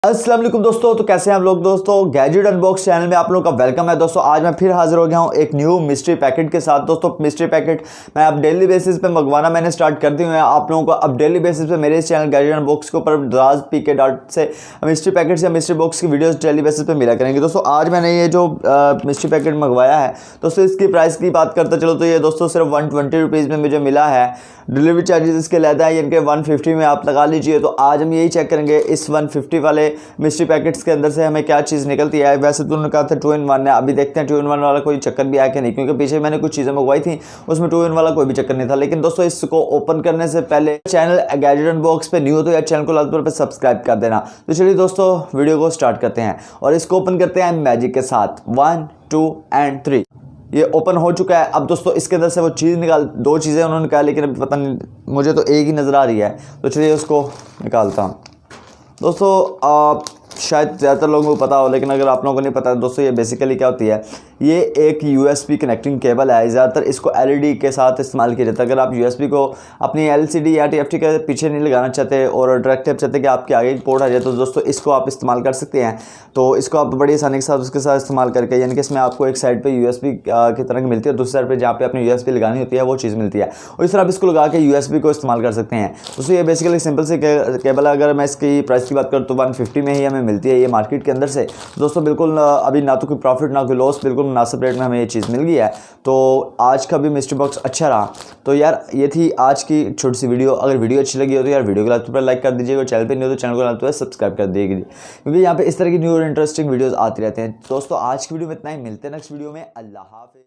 अस्सलाम वालेकुम दोस्तों, तो कैसे हैं आप लोग दोस्तों। गैजेट अनबॉक्स चैनल में आप लोगों का वेलकम है दोस्तों। आज मैं फिर हाजिर हो गया हूं एक न्यू मिस्ट्री पैकेट के साथ। दोस्तों मिस्ट्री पैकेट मैं अब डेली बेसिस पे मंगवाना मैंने स्टार्ट कर दी हुई है। आप लोगों को अब डेली बेसिस पे मेरे इस चैनल गैजेट अनबॉक्स के ऊपर daraz.pk से मिस्ट्री पैकेट्स या मिस्ट्री बॉक्स की वीडियोस डेली बेसिस पे मिला करेंगे। दोस्तों आज मैंने ये जो मिस्ट्री पैकेट मंगवाया है दोस्तों, इसकी प्राइस की बात करते चलो तो ये दोस्तों सिर्फ 120 रुपीज़ में मुझे मिला है। डिलीवरी चार्जेस इसके लेता है इनके 150 में आप लगा लीजिए। तो आज हम यही चेक करेंगे इस 150 वाले मिस्ट्री पैकेट्स के अंदर से हमें क्या चीज़ निकलती है। वैसे तो उन्होंने कहा था 2 in 1 है, अभी देखते हैं 2 in 1 वाला कोई चक्कर भी आया कि नहीं, क्योंकि पीछे मैंने कुछ चीज़ें मंगवाई थी उसमें 2 in 1 वाला कोई भी चक्कर नहीं था। लेकिन दोस्तों इसको ओपन करने से पहले चैनल गैजेट अनबॉक्स पे न्यू हो तो यार चैनल को लाजमी तौर पर सब्सक्राइब कर देना। तो चलिए दोस्तों वीडियो को स्टार्ट करते हैं और इसको ओपन करते हैं मैजिक के साथ। 1 2 एंड 3 ये ओपन हो चुका है। अब दोस्तों इसके अंदर से वो चीज़ निकाल, 2 चीज़ें उन्होंने निकाली लेकिन अभी पता नहीं, मुझे तो एक ही नज़र आ रही है। तो चलिए उसको निकालता हूँ। दोस्तों शायद ज़्यादातर लोगों को पता हो, लेकिन अगर आप लोगों को नहीं पता दोस्तों ये बेसिकली क्या होती है, ये एक USB कनेक्टिंग केबल है। ज़्यादातर इसको LED के साथ इस्तेमाल किया जाता है। अगर आप USB को अपनी LCD या TFT के पीछे नहीं लगाना चाहते और डायरेक्ट चाहते कि आपके आगे पोर्ट आ जाए, तो दोस्तों इसको आप इस्तेमाल कर सकते हैं। तो इसको आप बड़ी आसानी के साथ उसके साथ इस्तेमाल करके, यानी कि इसमें आपको एक साइड पर USB की तरह की मिलती है, दूसरी साइड पर जहाँ पर अपनी USB लगानी होती है वो चीज़ मिलती है, और इस तरह आप इसको लगा के USB को इस्तेमाल कर सकते हैं। दोस्तों ये बेसिकली सिंपल सी केबल है। अगर मैं इसकी प्राइस की बात करूँ तो 150 में ही हमें मिलती है ये मार्केट के अंदर से। दोस्तों बिल्कुल अभी ना तो कोई प्रॉफिट ना कोई लॉस, बिल्कुल मुनासिब रेट में हमें ये चीज़ मिल गई है। तो आज का भी मिस्ट्री बॉक्स अच्छा रहा। तो यार ये थी आज की छोटी सी वीडियो। अगर वीडियो अच्छी लगी हो तो यार वीडियो को लाजमी लाइक कर दीजिएगा, चैनल पे नहीं हो तो चैनल को लाजमी सब्सक्राइब कर दीजिएगा, क्योंकि यहाँ पे इस तरह की न्यू और इंटरेस्टिंग वीडियोस आती रहते हैं। दोस्तों आज की वीडियो में इतना ही, मिलते हैं नेक्स्ट वीडियो में। अल्लाह हाफ़िज़।